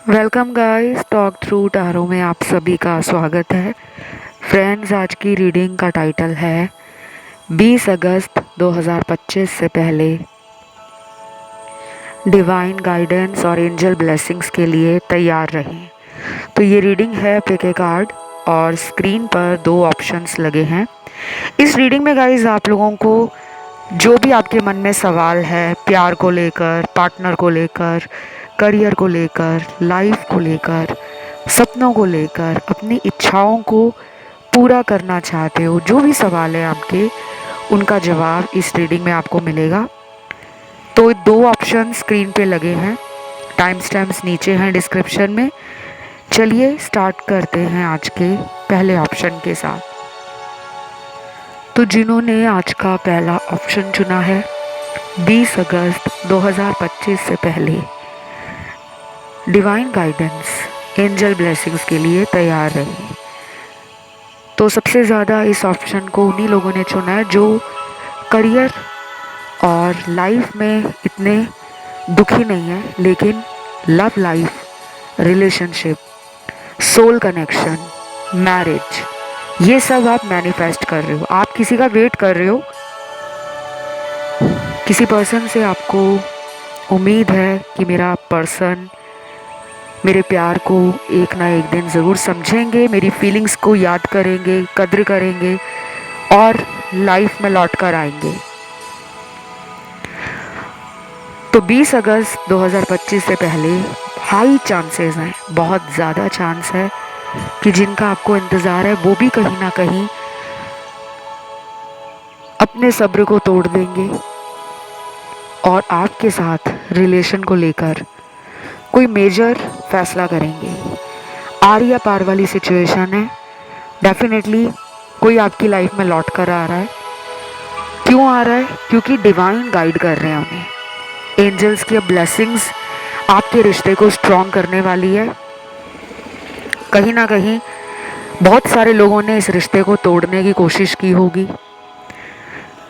Welcome guys, talk through tarot में आप सभी का स्वागत है। फ्रेंड्स, आज की रीडिंग का टाइटल है 20 अगस्त 2025 से पहले डिवाइन गाइडेंस और एंजल ब्लेसिंग्स के लिए तैयार रहें। तो ये रीडिंग है पिक ए कार्ड और स्क्रीन पर दो ऑप्शंस लगे हैं। इस रीडिंग में गाइस आप लोगों को जो भी आपके मन में सवाल है, प्यार को लेकर, पार्टनर को लेकर, करियर को लेकर, लाइफ को लेकर, सपनों को लेकर, अपनी इच्छाओं को पूरा करना चाहते हो, जो भी सवाल है आपके, उनका जवाब इस रीडिंग में आपको मिलेगा। तो दो ऑप्शन स्क्रीन पे लगे हैं, टाइम स्टैम्प्स नीचे हैं डिस्क्रिप्शन में। चलिए स्टार्ट करते हैं आज के पहले ऑप्शन के साथ। तो जिन्होंने आज का पहला ऑप्शन चुना है 20 अगस्त 2025 से पहले डिवाइन गाइडेंस एंजल ब्लेसिंग्स के लिए तैयार रहे। तो सबसे ज़्यादा इस ऑप्शन को उन्हीं लोगों ने चुना है जो करियर और लाइफ में इतने दुखी नहीं है, लेकिन love life, relationship, soul connection, marriage, ये सब आप मैनिफेस्ट कर रहे हो। आप किसी का वेट कर रहे हो, किसी पर्सन से आपको उम्मीद है कि मेरा पर्सन मेरे प्यार को एक ना एक दिन ज़रूर समझेंगे, मेरी फीलिंग्स को याद करेंगे, कद्र करेंगे और लाइफ में लौट कर आएंगे। तो 20 अगस्त 2025 से पहले हाई चांसेस हैं, बहुत ज़्यादा चांस है कि जिनका आपको इंतज़ार है वो भी कहीं ना कहीं अपने सब्र को तोड़ देंगे और आपके साथ रिलेशन को लेकर कोई मेजर फैसला करेंगे। आर या पार वाली सिचुएशन है। डेफिनेटली कोई आपकी लाइफ में लौट कर आ रहा है। क्यों आ रहा है? क्योंकि डिवाइन गाइड कर रहे हैं उन्हें। एंजल्स की ब्लेसिंग्स आपके रिश्ते को स्ट्रॉन्ग करने वाली है। कहीं ना कहीं बहुत सारे लोगों ने इस रिश्ते को तोड़ने की कोशिश की होगी,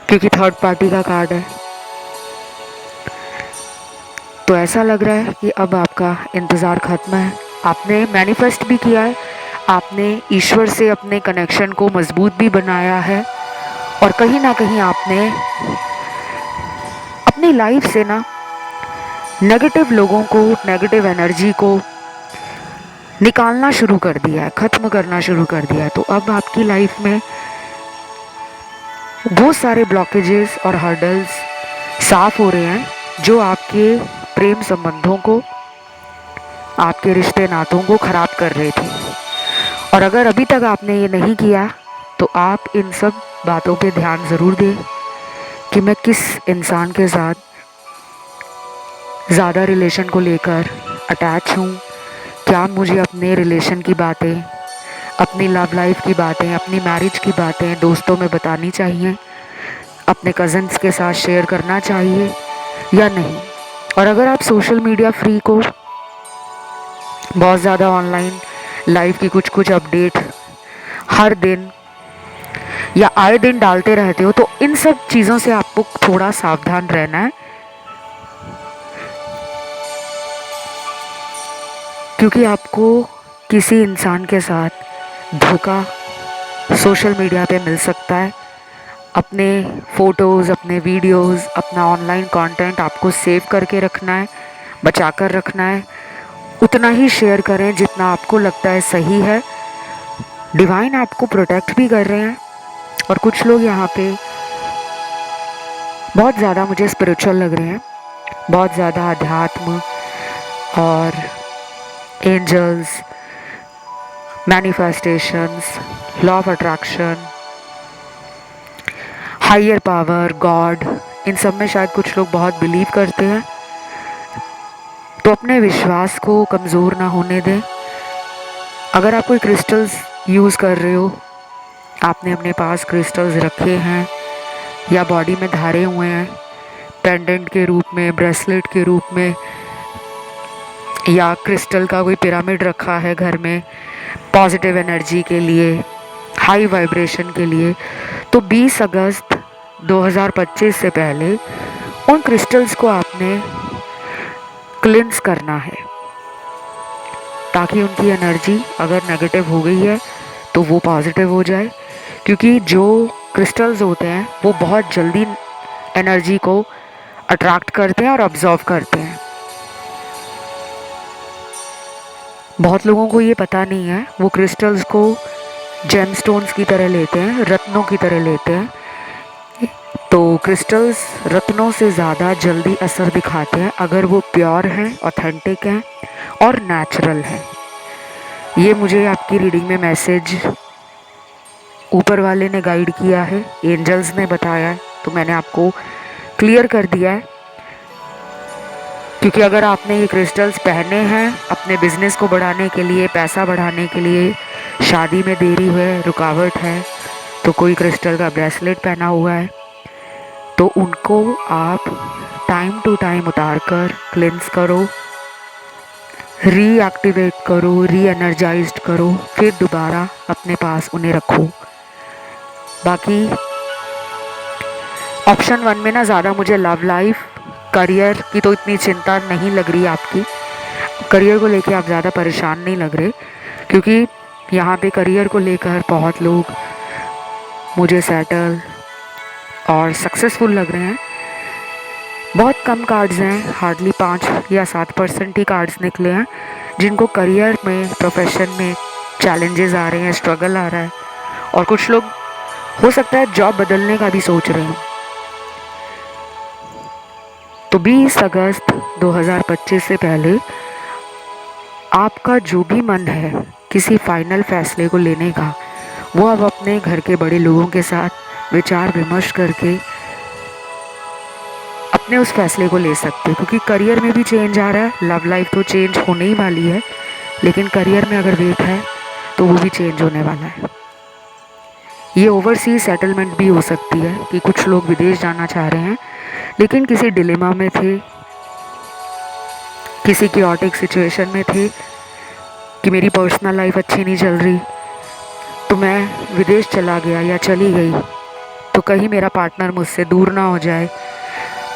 क्योंकि थर्ड पार्टी का कार्ड है। तो ऐसा लग रहा है कि अब आपका इंतज़ार ख़त्म है। आपने मैनिफेस्ट भी किया है, आपने ईश्वर से अपने कनेक्शन को मजबूत भी बनाया है और कहीं ना कहीं आपने अपनी लाइफ से ना नेगेटिव लोगों को, नेगेटिव एनर्जी को निकालना शुरू कर दिया है, ख़त्म करना शुरू कर दिया है। तो अब आपकी लाइफ में वो सारे ब्लॉकेजेस और हर्डल्स साफ हो रहे हैं जो आपके प्रेम संबंधों को, आपके रिश्ते नातों को ख़राब कर रहे थे। और अगर अभी तक आपने ये नहीं किया तो आप इन सब बातों पे ध्यान ज़रूर दें कि मैं किस इंसान के साथ ज़्यादा रिलेशन को लेकर अटैच हूँ। क्या मुझे अपने रिलेशन की बातें, अपनी लव लाइफ की बातें, अपनी मैरिज की बातें दोस्तों में बतानी चाहिए, अपने कज़न्स के साथ शेयर करना चाहिए या नहीं। और अगर आप सोशल मीडिया फ्री को, बहुत ज़्यादा ऑनलाइन लाइफ की कुछ कुछ अपडेट हर दिन या आए दिन डालते रहते हो, तो इन सब चीज़ों से आपको थोड़ा सावधान रहना है, क्योंकि आपको किसी इंसान के साथ धोखा सोशल मीडिया पे मिल सकता है। अपने फ़ोटोज़, अपने वीडियोज़, अपना ऑनलाइन कंटेंट आपको सेव करके रखना है, बचा कर रखना है। उतना ही शेयर करें जितना आपको लगता है सही है। डिवाइन आपको प्रोटेक्ट भी कर रहे हैं और कुछ लोग यहाँ पे बहुत ज़्यादा मुझे स्पिरिचुअल लग रहे हैं, बहुत ज़्यादा अध्यात्म और angels, manifestations, law of attraction, higher power, God, इन सब में शायद कुछ लोग बहुत बिलीव करते हैं। तो अपने विश्वास को कमज़ोर ना होने दें। अगर आप कोई क्रिस्टल्स यूज़ कर रहे हो, आपने अपने पास क्रिस्टल्स रखे हैं या बॉडी में धारे हुए हैं, पेंडेंट के रूप में, ब्रेसलेट के रूप में, या क्रिस्टल का कोई पिरामिड रखा है घर में पॉजिटिव एनर्जी के लिए, हाई वाइब्रेशन के लिए, तो 20 अगस्त 2025 से पहले उन क्रिस्टल्स को आपने क्लिंस करना है। ताकि उनकी एनर्जी अगर नेगेटिव हो गई है तो वो पॉजिटिव हो जाए, क्योंकि जो क्रिस्टल्स होते हैं वो बहुत जल्दी एनर्जी को अट्रैक्ट करते हैं और ऑब्जर्व करते हैं। बहुत लोगों को ये पता नहीं है, वो क्रिस्टल्स को जेमस्टोन्स की तरह लेते हैं, रत्नों की तरह लेते हैं। तो क्रिस्टल्स रत्नों से ज़्यादा जल्दी असर दिखाते हैं अगर वो प्योर हैं, ऑथेंटिक हैं और नेचुरल हैं। ये मुझे आपकी रीडिंग में मैसेज ऊपर वाले ने गाइड किया है, एंजल्स ने बताया है, तो मैंने आपको क्लियर कर दिया है। क्योंकि अगर आपने ये क्रिस्टल्स पहने हैं अपने बिजनेस को बढ़ाने के लिए, पैसा बढ़ाने के लिए, शादी में देरी है, रुकावट है, तो कोई क्रिस्टल का ब्रेसलेट पहना हुआ है, तो उनको आप टाइम टू टाइम उतार कर क्लेंस करो, रीएक्टिवेट करो, री एनर्जाइज्ड करो, फिर दोबारा अपने पास उन्हें रखो। बाकी ऑप्शन 1 में ना ज़्यादा मुझे लव लाइफ, करियर की तो इतनी चिंता नहीं लग रही आपकी। करियर को लेके आप ज़्यादा परेशान नहीं लग रहे, क्योंकि यहाँ पे करियर को लेकर बहुत लोग मुझे सेटल और सक्सेसफुल लग रहे हैं। बहुत कम कार्ड्स हैं, हार्डली 5 या 7% ही कार्ड्स निकले हैं जिनको करियर में, प्रोफेशन में चैलेंजेस आ रहे हैं, स्ट्रगल आ रहा है, और कुछ लोग हो सकता है जॉब बदलने का भी सोच रहे हैं। तो 20 अगस्त 2025 से पहले आपका जो भी मन है किसी फाइनल फैसले को लेने का, वो आप अपने घर के बड़े लोगों के साथ विचार विमर्श करके अपने उस फैसले को ले सकते हो। क्योंकि करियर में भी चेंज आ रहा है, लव लाइफ तो चेंज होने ही वाली है, लेकिन करियर में अगर वेट है तो वो भी चेंज होने वाला है। ये ओवरसीज सेटलमेंट भी हो सकती है कि कुछ लोग विदेश जाना चाह रहे हैं लेकिन किसी डिलेमा में थे, किसी क्योटिक सिचुएशन में थे कि मेरी पर्सनल लाइफ अच्छी नहीं चल रही, तो मैं विदेश चला गया या चली गई तो कहीं मेरा पार्टनर मुझसे दूर ना हो जाए।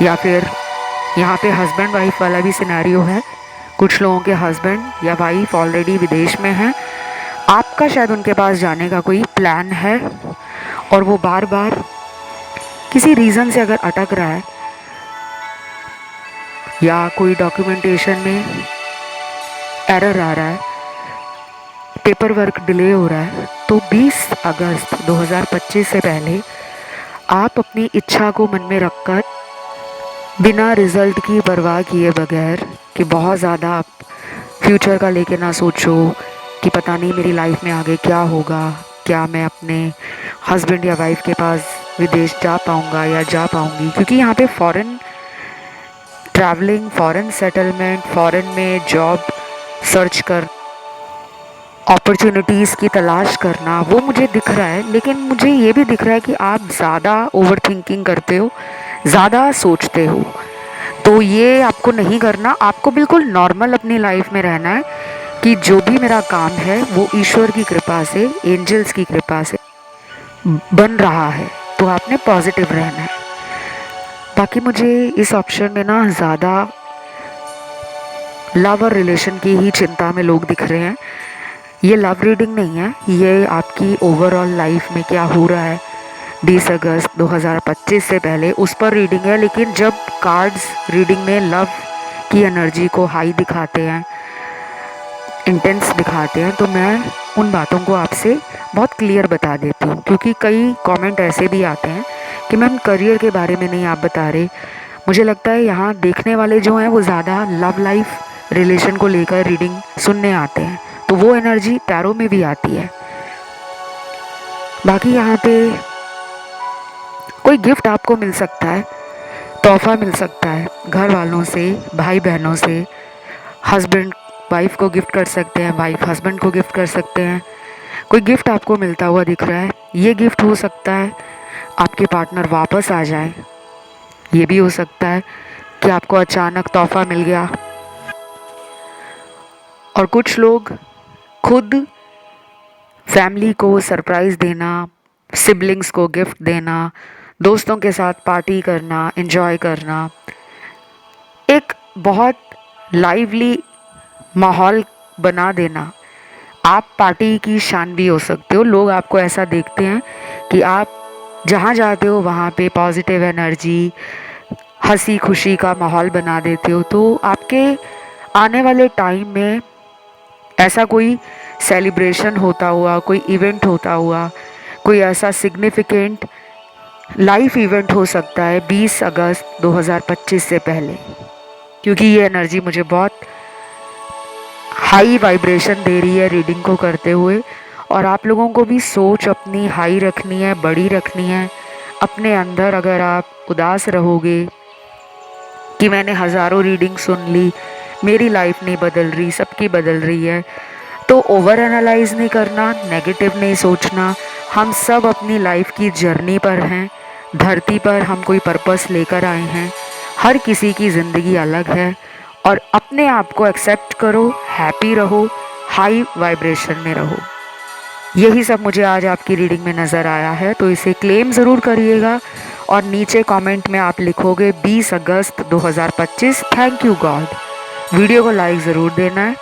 या फिर यहाँ पे हस्बैंड वाइफ वाला भी सिनेरियो है, कुछ लोगों के हस्बैंड या वाइफ ऑलरेडी विदेश में हैं, आपका शायद उनके पास जाने का कोई प्लान है और वो बार बार किसी रीज़न से अगर अटक रहा है या कोई डॉक्यूमेंटेशन में एरर आ रहा है, पेपर वर्क डिले हो रहा है, तो 20 अगस्त 2025 से पहले आप अपनी इच्छा को मन में रखकर बिना रिज़ल्ट की परवाह किए बगैर कि बहुत ज़्यादा आप फ्यूचर का लेके ना सोचो कि पता नहीं मेरी लाइफ में आगे क्या होगा, क्या मैं अपने हस्बैंड या वाइफ के पास विदेश जा पाऊँगा या जा पाऊँगी। क्योंकि यहाँ पे foreign travelling, foreign settlement, foreign में जॉब सर्च कर, अपॉर्चुनिटीज़ की तलाश करना, वो मुझे दिख रहा है। लेकिन मुझे ये भी दिख रहा है कि आप ज़्यादा ओवर थिंकिंग करते हो, ज़्यादा सोचते हो, तो ये आपको नहीं करना। आपको बिल्कुल नॉर्मल अपनी लाइफ में रहना है कि जो भी मेरा काम है वो ईश्वर की कृपा से, एंजल्स की कृपा से बन रहा है, तो आपने पॉजिटिव रहना है। बाकी मुझे इस ऑप्शन में ना ज़्यादा लव और रिलेशन की ही चिंता में लोग दिख रहे हैं। ये लव रीडिंग नहीं है, ये आपकी ओवरऑल लाइफ में क्या हो रहा है 20 अगस्त 2025 से पहले उस पर रीडिंग है। लेकिन जब कार्ड्स रीडिंग में लव की एनर्जी को हाई दिखाते हैं, इंटेंस दिखाते हैं, तो मैं उन बातों को आपसे बहुत क्लियर बता देती हूँ। क्योंकि कई कमेंट ऐसे भी आते हैं कि मैम करियर के बारे में नहीं आप बता रहे। मुझे लगता है यहाँ देखने वाले जो हैं वो ज़्यादा लव लाइफ, रिलेशन को लेकर रीडिंग सुनने आते हैं, तो वो एनर्जी टैरो में भी आती है। बाकी यहाँ पे कोई गिफ्ट आपको मिल सकता है, तोहफा मिल सकता है घर वालों से, भाई बहनों से, हस्बैंड वाइफ को गिफ्ट कर सकते हैं, वाइफ हस्बैंड को गिफ्ट कर सकते हैं। कोई गिफ्ट आपको मिलता हुआ दिख रहा है। ये गिफ्ट हो सकता है आपके पार्टनर वापस आ जाए, ये भी हो सकता है कि आपको अचानक तोहफा मिल गया। और कुछ लोग खुद फैमिली को सरप्राइज़ देना, सिबलिंग्स को गिफ्ट देना, दोस्तों के साथ पार्टी करना, एंजॉय करना, एक बहुत लाइवली माहौल बना देना। आप पार्टी की शान भी हो सकते हो। लोग आपको ऐसा देखते हैं कि आप जहाँ जाते हो वहाँ पे पॉजिटिव एनर्जी, हंसी खुशी का माहौल बना देते हो। तो आपके आने वाले टाइम में ऐसा कोई सेलिब्रेशन होता हुआ, कोई इवेंट होता हुआ, कोई ऐसा सिग्निफिकेंट लाइफ इवेंट हो सकता है 20 अगस्त 2025 से पहले, क्योंकि ये एनर्जी मुझे बहुत हाई वाइब्रेशन दे रही है रीडिंग को करते हुए। और आप लोगों को भी सोच अपनी हाई रखनी है, बड़ी रखनी है अपने अंदर। अगर आप उदास रहोगे कि मैंने हज़ारों रीडिंग सुन ली, मेरी लाइफ नहीं बदल रही, सबकी बदल रही है, तो ओवर एनालाइज नहीं करना, नेगेटिव नहीं सोचना। हम सब अपनी लाइफ की जर्नी पर हैं। धरती पर हम कोई पर्पस लेकर आए हैं। हर किसी की ज़िंदगी अलग है और अपने आप को एक्सेप्ट करो, हैप्पी रहो, हाई वाइब्रेशन में रहो। यही सब मुझे आज आपकी रीडिंग में नज़र आया है, तो इसे क्लेम ज़रूर करिएगा और नीचे कमेंट में आप लिखोगे 20 अगस्त 2025 थैंक यू गॉड। वीडियो को लाइक ज़रूर देना है।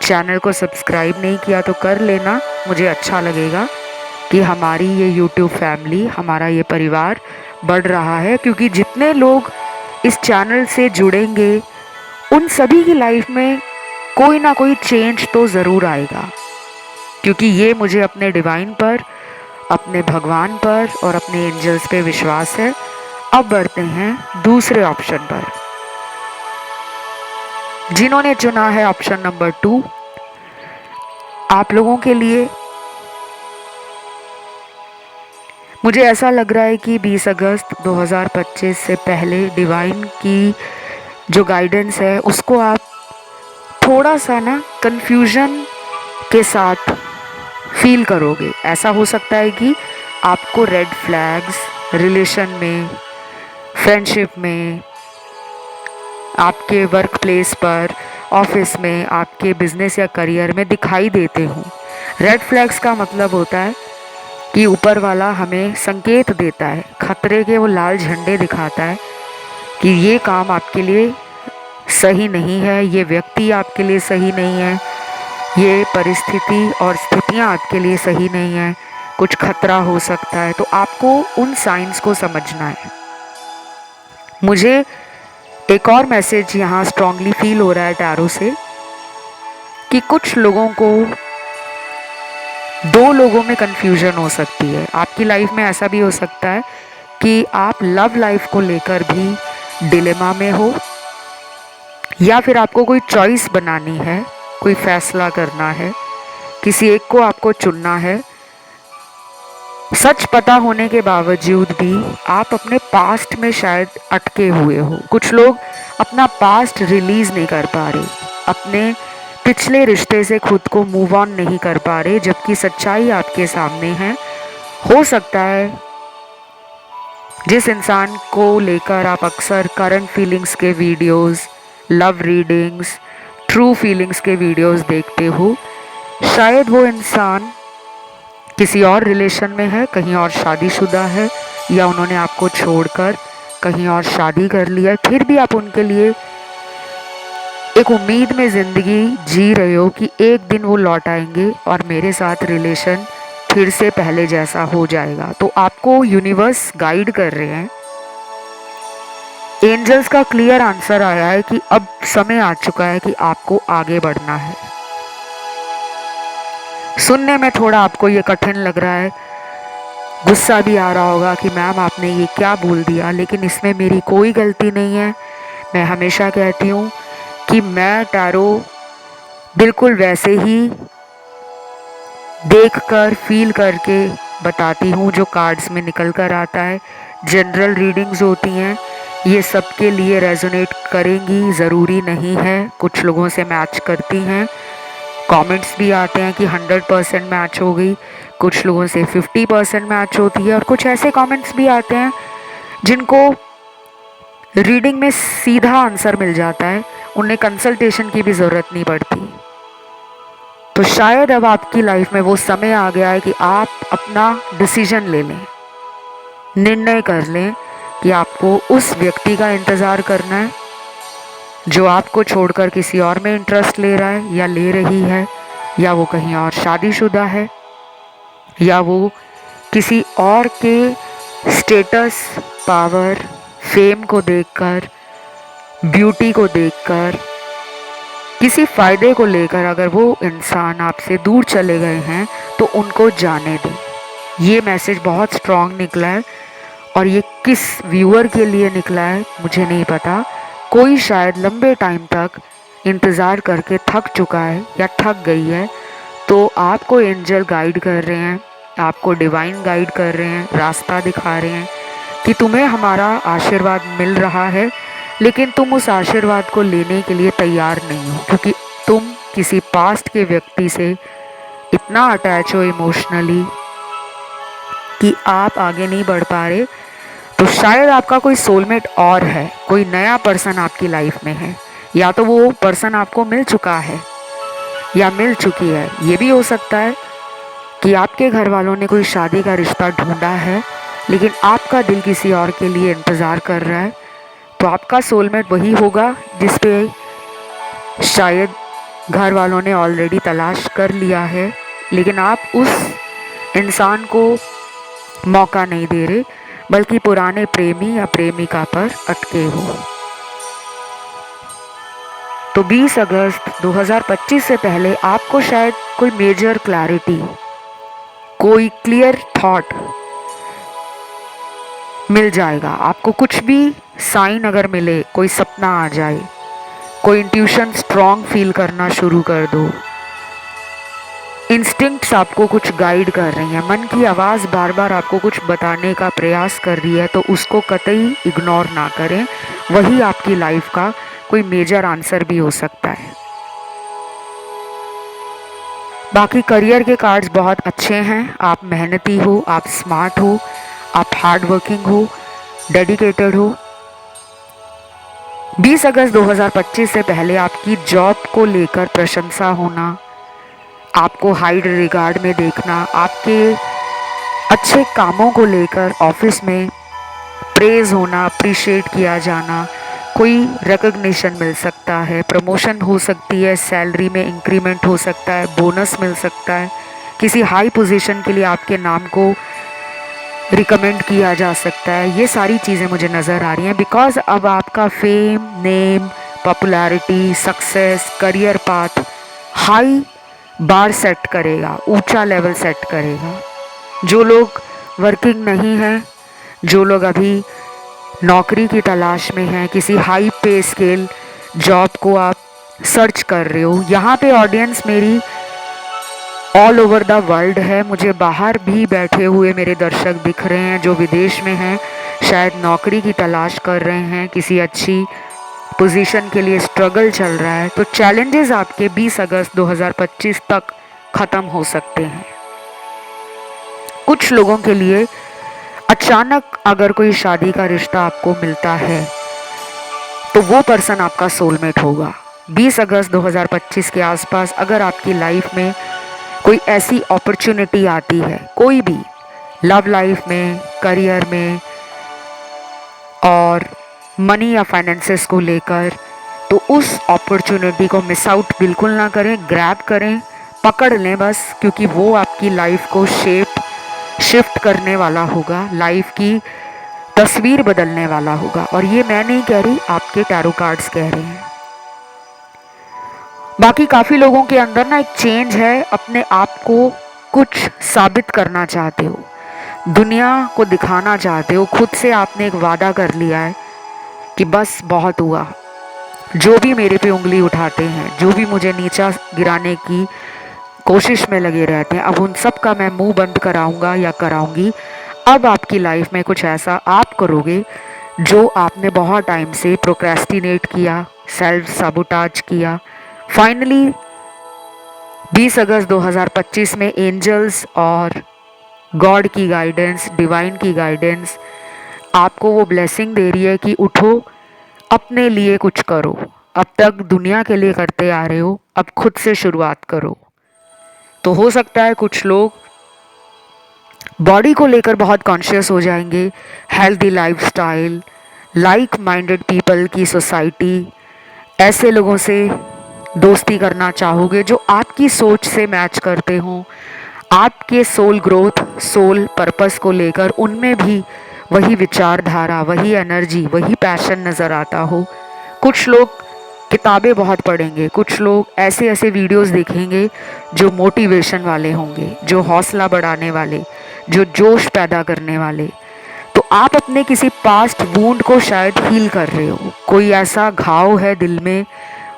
चैनल को सब्सक्राइब नहीं किया तो कर लेना, मुझे अच्छा लगेगा कि हमारी ये यूट्यूब फैमिली, हमारा ये परिवार बढ़ रहा है। क्योंकि जितने लोग इस चैनल से जुड़ेंगे उन सभी की लाइफ में कोई ना कोई चेंज तो ज़रूर आएगा। क्योंकि ये मुझे अपने डिवाइन पर, अपने भगवान पर और अपने एंजल्स पे विश्वास है। अब बढ़ते हैं दूसरे ऑप्शन पर। जिन्होंने चुना है ऑप्शन नंबर 2, आप लोगों के लिए मुझे ऐसा लग रहा है कि 20 अगस्त 2025 से पहले डिवाइन की जो गाइडेंस है उसको आप थोड़ा सा ना कन्फ्यूजन के साथ फील करोगे। ऐसा हो सकता है कि आपको रेड फ्लैग्स रिलेशन में, फ्रेंडशिप में, आपके वर्क प्लेस पर, ऑफिस में, आपके बिजनेस या करियर में दिखाई देते हों। रेड फ्लैग्स का मतलब होता है कि ऊपर वाला हमें संकेत देता है, खतरे के वो लाल झंडे दिखाता है कि ये काम आपके लिए सही नहीं है, ये व्यक्ति आपके लिए सही नहीं है, ये परिस्थिति और स्थितियाँ आपके लिए सही नहीं है, कुछ खतरा हो सकता है। तो आपको उन साइंस को समझना है। मुझे एक और मैसेज यहाँ स्ट्रांगली फील हो रहा है टैरो से कि कुछ लोगों को 2 लोगों में कन्फ्यूजन हो सकती है। आपकी लाइफ में ऐसा भी हो सकता है कि आप लव लाइफ को लेकर भी डिलेमा में हो, या फिर आपको कोई चॉइस बनानी है, कोई फैसला करना है, किसी एक को आपको चुनना है। सच पता होने के बावजूद भी आप अपने पास्ट में शायद अटके हुए हो। कुछ लोग अपना पास्ट रिलीज़ नहीं कर पा रहे, अपने पिछले रिश्ते से खुद को मूव ऑन नहीं कर पा रहे, जबकि सच्चाई आपके सामने है। हो सकता है जिस इंसान को लेकर आप अक्सर करंट फीलिंग्स के videos, love readings, true feelings के वीडियोस देखते हो, शायद वो इंसान किसी और रिलेशन में है, कहीं और शादीशुदा है, या उन्होंने आपको छोड़कर कहीं और शादी कर लिया है। फिर भी आप उनके लिए एक उम्मीद में ज़िंदगी जी रहे हो कि एक दिन वो लौट आएंगे और मेरे साथ रिलेशन फिर से पहले जैसा हो जाएगा। तो आपको यूनिवर्स गाइड कर रहे हैं। एंजल्स का क्लियर आंसर आया है कि अब समय आ चुका है कि आपको आगे बढ़ना है। सुनने में थोड़ा आपको ये कठिन लग रहा है, गुस्सा भी आ रहा होगा कि मैम आपने ये क्या बोल दिया, लेकिन इसमें मेरी कोई गलती नहीं है। मैं हमेशा कहती हूँ कि मैं टैरो बिल्कुल वैसे ही देखकर फील करके बताती हूँ जो कार्ड्स में निकल कर आता है। जनरल रीडिंग्स होती हैं, ये सबके लिए रेजोनेट करेंगी ज़रूरी नहीं है, कुछ लोगों से मैच करती हैं। कमेंट्स भी आते हैं कि 100% मैच हो गई, कुछ लोगों से 50% मैच होती है, और कुछ ऐसे कमेंट्स भी आते हैं जिनको रीडिंग में सीधा आंसर मिल जाता है, उन्हें कंसल्टेशन की भी ज़रूरत नहीं पड़ती। तो शायद अब आपकी लाइफ में वो समय आ गया है कि आप अपना डिसीजन ले लें, निर्णय कर लें कि आपको उस व्यक्ति का इंतज़ार करना है जो आपको छोड़कर किसी और में इंटरेस्ट ले रहा है या ले रही है, या वो कहीं और शादीशुदा है, या वो किसी और के स्टेटस, पावर, फेम को देखकर, ब्यूटी को देखकर, किसी फ़ायदे को लेकर अगर वो इंसान आपसे दूर चले गए हैं तो उनको जाने दें। ये मैसेज बहुत स्ट्रॉन्ग निकला है और ये किस व्यूअर के लिए निकला है मुझे नहीं पता। कोई शायद लंबे टाइम तक इंतज़ार करके थक चुका है या थक गई है, तो आपको एंजल गाइड कर रहे हैं, आपको डिवाइन गाइड कर रहे हैं, रास्ता दिखा रहे हैं कि तुम्हें हमारा आशीर्वाद मिल रहा है, लेकिन तुम उस आशीर्वाद को लेने के लिए तैयार नहीं हो, क्योंकि तुम किसी पास्ट के व्यक्ति से इतना अटैच हो इमोशनली कि आप आगे नहीं बढ़ पा रहे। तो शायद आपका कोई सोलमेट और है, कोई नया पर्सन आपकी लाइफ में है, या तो वो पर्सन आपको मिल चुका है या मिल चुकी है। ये भी हो सकता है कि आपके घर वालों ने कोई शादी का रिश्ता ढूंढा है, लेकिन आपका दिल किसी और के लिए इंतज़ार कर रहा है। तो आपका सोलमेट वही होगा जिस पे शायद घर वालों ने ऑलरेडी तलाश कर लिया है, लेकिन आप उस इंसान को मौका नहीं दे रहे, बल्कि पुराने प्रेमी या प्रेमिका पर अटके हो। तो 20 अगस्त 2025 से पहले आपको शायद कोई मेजर क्लैरिटी, कोई क्लियर थॉट मिल जाएगा। आपको कुछ भी साइन अगर मिले, कोई सपना आ जाए, कोई इंट्यूशन स्ट्रॉन्ग फील करना शुरू कर दो, इंस्टिंक्ट्स आपको कुछ गाइड कर रही हैं, मन की आवाज़ बार बार आपको कुछ बताने का प्रयास कर रही है, तो उसको कतई इग्नोर ना करें। वही आपकी लाइफ का कोई मेजर आंसर भी हो सकता है। बाकी करियर के कार्ड्स बहुत अच्छे हैं। आप मेहनती हो, आप स्मार्ट हो, आप हार्ड वर्किंग हो, डेडिकेटेड हो। 20 अगस्त 2025 से पहले आपकी जॉब को लेकर प्रशंसा होना, आपको हाई रिगार्ड में देखना, आपके अच्छे कामों को लेकर ऑफिस में प्रेज होना, अप्रिशिएट किया जाना, कोई रिकग्निशन मिल सकता है, प्रमोशन हो सकती है, सैलरी में इंक्रीमेंट हो सकता है, बोनस मिल सकता है, किसी हाई पोजीशन के लिए आपके नाम को रिकमेंड किया जा सकता है। ये सारी चीज़ें मुझे नज़र आ रही हैं, बिकॉज अब आपका fame, name, popularity, success, career path high bar set करेगा, ऊंचा लेवल सेट करेगा। जो लोग वर्किंग नहीं हैं, जो लोग अभी नौकरी की तलाश में हैं, किसी हाई पे स्केल जॉब को आप सर्च कर रहे हो, यहाँ पे ऑडियंस मेरी ऑल ओवर द वर्ल्ड है। मुझे बाहर भी बैठे हुए मेरे दर्शक दिख रहे हैं जो विदेश में हैं, शायद नौकरी की तलाश कर रहे हैं, किसी अच्छी पोजीशन के लिए स्ट्रगल चल रहा है। तो चैलेंजेस आपके 20 अगस्त 2025 तक ख़त्म हो सकते हैं। कुछ लोगों के लिए अचानक अगर कोई शादी का रिश्ता आपको मिलता है तो वो पर्सन आपका सोलमेट होगा। 20 अगस्त 2025 के आसपास अगर आपकी लाइफ में कोई ऐसी अपॉर्चुनिटी आती है, कोई भी, लव लाइफ में, करियर में और मनी या फाइनेंसेस को लेकर, तो उस अपॉर्चुनिटी को मिस आउट बिल्कुल ना करें, ग्रैब करें, पकड़ लें बस, क्योंकि वो आपकी लाइफ को शिफ्ट करने वाला होगा, लाइफ की तस्वीर बदलने वाला होगा। और ये मैं नहीं कह रही, आपके टैरो कार्ड्स कह रहे हैं। बाकी काफ़ी लोगों के अंदर ना एक चेंज है, अपने आप को कुछ साबित करना चाहते हो, दुनिया को दिखाना चाहते हो, खुद से आपने एक वादा कर लिया है कि बस बहुत हुआ। जो भी मेरे पे उंगली उठाते हैं, जो भी मुझे नीचा गिराने की कोशिश में लगे रहते हैं, अब उन सब का मैं मुंह बंद कराऊंगा या कराऊंगी। अब आपकी लाइफ में कुछ ऐसा आप करोगे जो आपने बहुत टाइम से प्रोक्रेस्टिनेट किया, सेल्फ सबोटाज किया। फाइनली 20 अगस्त 2025 में एंजल्स और गॉड की गाइडेंस, डिवाइन की गाइडेंस आपको वो ब्लेसिंग दे रही है कि उठो, अपने लिए कुछ करो। अब तक दुनिया के लिए करते आ रहे हो, अब खुद से शुरुआत करो। तो हो सकता है कुछ लोग बॉडी को लेकर बहुत कॉन्शियस हो जाएंगे, healthy lifestyle, like minded people की सोसाइटी, ऐसे लोगों से दोस्ती करना चाहोगे जो आपकी सोच से मैच करते हों, आपके सोल ग्रोथ, सोल पर्पस को लेकर उनमें भी वही विचारधारा, वही एनर्जी, वही पैशन नज़र आता हो। कुछ लोग किताबें बहुत पढ़ेंगे, कुछ लोग ऐसे ऐसे वीडियोस देखेंगे जो मोटिवेशन वाले होंगे, जो हौसला बढ़ाने वाले, जो जोश पैदा करने वाले। तो आप अपने किसी पास्ट वूंड को शायद हील कर रहे हो। कोई ऐसा घाव है दिल में,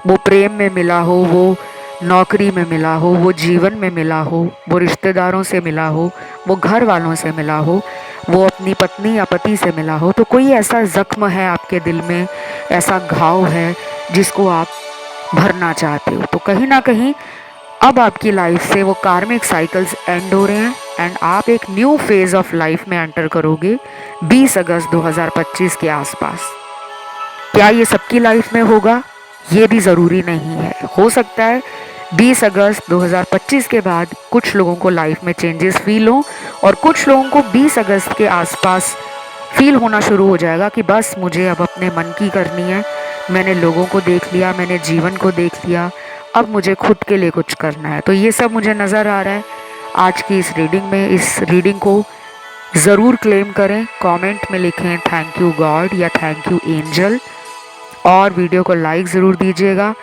वो प्रेम में मिला हो, वो नौकरी में मिला हो, वो जीवन में मिला हो, वो रिश्तेदारों से मिला हो, वो घर वालों से मिला हो, वो अपनी पत्नी या पति से मिला हो। तो कोई ऐसा जख्म है आपके दिल में, ऐसा घाव है जिसको आप भरना चाहते हो। तो कहीं ना कहीं अब आपकी लाइफ से वो कार्मिक साइकिल्स एंड हो रहे हैं एंड आप एक न्यू फेज ऑफ लाइफ में एंटर करोगे 20 अगस्त 2025 के आसपास। क्या ये सबकी लाइफ में होगा? ये भी ज़रूरी नहीं है। हो सकता है 20 अगस्त 2025 के बाद कुछ लोगों को लाइफ में चेंजेस फील हो और कुछ लोगों को 20 अगस्त के आसपास फील होना शुरू हो जाएगा कि बस मुझे अब अपने मन की करनी है, मैंने लोगों को देख लिया, मैंने जीवन को देख लिया, अब मुझे खुद के लिए कुछ करना है। तो ये सब मुझे नज़र आ रहा है आज की इस रीडिंग में। इस रीडिंग को ज़रूर क्लेम करें, कमेंट में लिखें थैंक यू गॉड या थैंक यू एंजल, और वीडियो को लाइक ज़रूर दीजिएगा।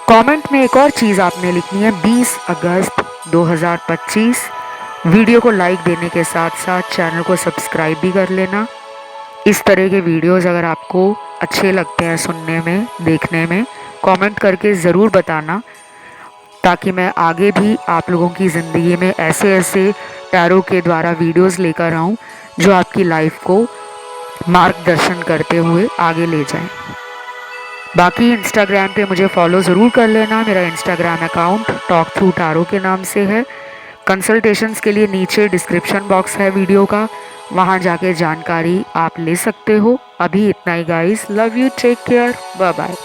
कमेंट में एक और चीज़ आपने लिखनी है 20 अगस्त 2025। वीडियो को लाइक देने के साथ साथ चैनल को सब्सक्राइब भी कर लेना। इस तरह के वीडियोस अगर आपको अच्छे लगते हैं सुनने में, देखने में, कमेंट करके ज़रूर बताना, ताकि मैं आगे भी आप लोगों की ज़िंदगी में ऐसे ऐसे टैरो के द्वारा वीडियोस लेकर आऊँ जो आपकी लाइफ को मार्गदर्शन करते हुए आगे ले जाएं। बाकी इंस्टाग्राम पे मुझे फॉलो ज़रूर कर लेना। मेरा Instagram account talk through tarot के नाम से है। कंसल्टेशंस के लिए नीचे डिस्क्रिप्शन बॉक्स है वीडियो का, वहाँ जाके जानकारी आप ले सकते हो। अभी इतना ही guys, love you, take care, bye bye.